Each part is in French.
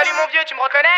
Salut mon vieux, tu me reconnais?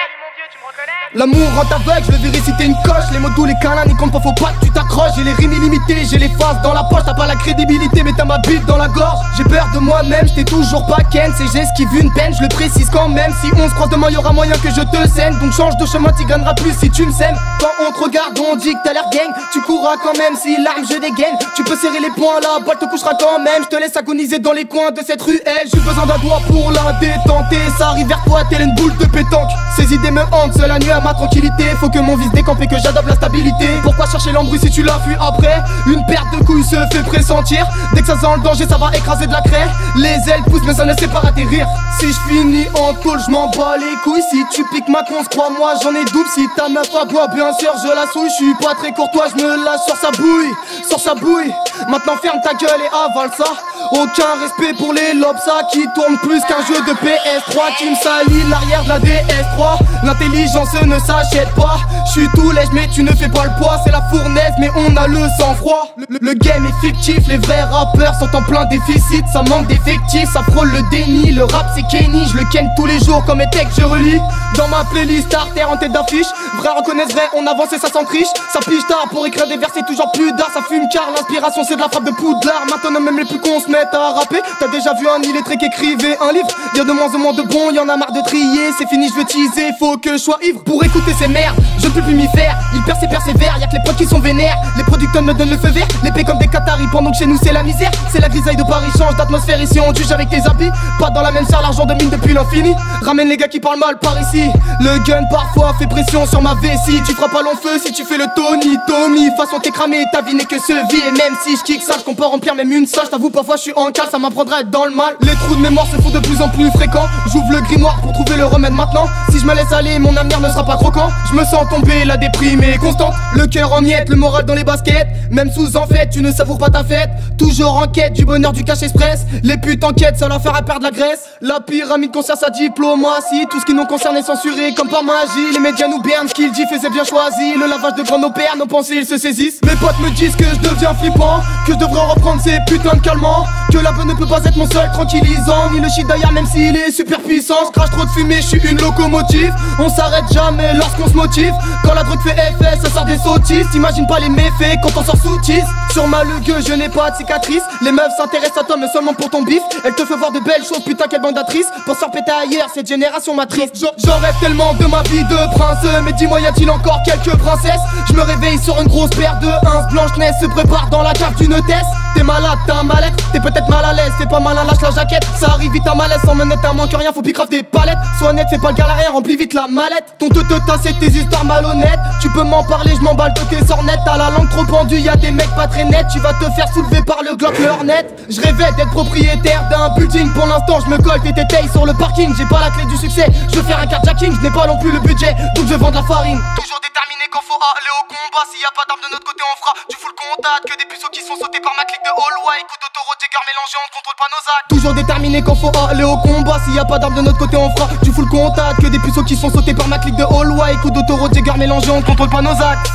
L'amour rend aveugle, je le verrai si t'es une coche. Les mots doux, les câlins, n'y compte pas, faut pas que tu t'accroches. J'ai les rimes illimitées, j'ai les faces dans la poche. T'as pas la crédibilité, mais t'as ma bite dans la gorge. J'ai peur de moi-même, j't'ai toujours pas ken. C'est j'esquive une peine, je le précise quand même. Si on se croise demain, y'aura moyen que je te saigne. Donc change de chemin, t'y gagneras plus si tu me sèmes. Quand on te regarde, on dit que t'as l'air gang. Tu courras quand même, si l'arme je dégaine. Tu peux serrer les poings, la balle te couchera quand même. Je te laisse agoniser dans les coins de cette ruelle. J'ai besoin d'un doigt pour la détenter. Ça arrive vers toi, telle une boule de pétanque. Ces idées me hantent, seule la nuit à ma tranquillité. Faut que mon vice décampe et que j'adopte la stabilité. Pourquoi chercher l'embrouille si tu l'as fui après? Une perte de couilles se fait pressentir. Dès que ça sent le danger, ça va écraser de la craie. Les ailes poussent mais ça ne sait pas atterrir. Si je finis en tôle, je m'en bats les couilles. Si tu piques ma conce, crois-moi j'en ai double. Si ta meuf à boire, bien sûr je la souille. Je suis pas très courtois, je me lâche sur sa bouille. Sur sa bouille. Maintenant ferme ta gueule et avale ça. Aucun respect pour les lobes, ça qui tourne plus qu'un jeu de PS3 qui me salit l'arrière de la DS3. L'intelligence ne s'achète pas. Je suis tout lèche mais tu ne fais pas le poids. C'est la fournaise mais on a le sang-froid. Le game est fictif, les vrais rappeurs sont en plein déficit. Ça manque d'effectifs, ça frôle le déni. Le rap c'est Kenny, je le ken tous les jours comme Etek je relis. Dans ma playlist artère en tête d'affiche. Vrai reconnaissent vrai, on avance et ça s'en triche. Ça pige tard pour écrire des versets toujours plus d'art. Ça fume car l'inspiration c'est de la frappe de Poudlard. Maintenant même les plus cons se mettent à rapper. T'as déjà vu un illettré qui écrivait un livre? Y'a de moins en moins de bons, y'en a marre de trier. C'est fini, je veux teaser, faut que je sois ivre pour écouter ces merdes. Je ne peux plus m'y faire, ils persévèrent. Y'a que les potes qui sont vénères, les producteurs me donnent le feu vert. L'épée comme des Qataris pendant que chez nous c'est la misère. C'est la grisaille de Paris, change d'atmosphère ici on juge avec tes habits. Pas dans la même serre, l'argent domine depuis l'infini. Ramène les gars qui parlent mal par ici. Le gun parfois fait pression sur ma vessie. Tu feras pas long feu si tu fais le Tony Tommy. Façon t'es cramé, ta vie n'est que ce vie. Et même si je kick ça, je compare remplir même une salle. J't'avoue parfois je suis en cale, ça m'apprendra à être dans le mal. Les trous de mémoire se font de plus en plus fréquents. J'ouvre le grimoire pour trouver le remède maintenant. Si je me laisse aller, mon avenir ne sera pas croquant. Je me sens tomber, la déprime est constante. Le cœur en miettes, le moral dans les baskets. Même sous en fête, tu ne savoures pas ta fête. Toujours en quête du bonheur du cash express. Les putes en quête, ça leur fera perdre la graisse. La pyramide concerne sa diplomatie. Tout ce qui nous concerne est censuré comme par magie. Les médias nous bernent, ce qu'ils disent c'est bien choisi. Le lavage de grand pères, nos pensées ils se saisissent. Mes potes me disent que je deviens flippant, que je devrais reprendre ces putains de calmants. Que la peur ne peut pas être mon seul tranquillisant. Ni le shit d'ailleurs même s'il est super puissant. Je crache trop de fumée, je suis une locomotive. On s'arrête jamais lorsqu'on se motive. Quand la drogue fait effet, ça sort des sottises. T'imagines pas les méfaits quand on sort sous tease. Sur ma gueule, je n'ai pas de cicatrice. Les meufs s'intéressent à toi mais seulement pour ton bif. Elles te font voir de belles choses, putain quelle bande d'actrices. Pour se faire péter ailleurs, cette génération m'attriste. J'en rêve tellement de ma vie de prince. Mais dis-moi y a-t-il encore quelques princesses? Je me réveille sur une grosse paire de 1. Blanche-Neige se prépare dans la cave d'une hôtesse. T'es malade, t'as un mal-être, t'es peut-être mal à l'aise. T'es pas malin, lâche la jaquette. Ça arrive vite à malaise, sans menette, t'as manque rien. Faut picrave des palettes. Sois net, fais pas le galérien, remplis vite la mallette. Ton te c'est tes histoires malhonnêtes. Tu peux m'en parler, je m'emballe de tes sornettes. T'as la langue trop pendue, y'a des mecs pas très nets. Tu vas te faire soulever par le Glock, le Hornet. Je rêvais d'être propriétaire d'un building. Pour l'instant, je me colle tes tétailles sur le parking. J'ai pas la clé du succès, je veux faire un carjacking. Je n'ai pas non plus le budget, donc je vends de la farine. Toujours déterminé quand faut aller au combat. S'il y a pas d'armes de notre côté, on fera du full contact. Que des puceaux qui sont sautés par ma clique de Hallway. Coup d'autoroute, Jagger mélangé, on contrôle pas nos actes. Toujours déterminé quand faut aller au combat. S'il y a pas d'armes de notre côté, on fera du full contact. Que des puceaux qui sont sautés par ma clique de Hallway. Coup d'autoroute, Jagger mélangé, on contrôle pas nos actes.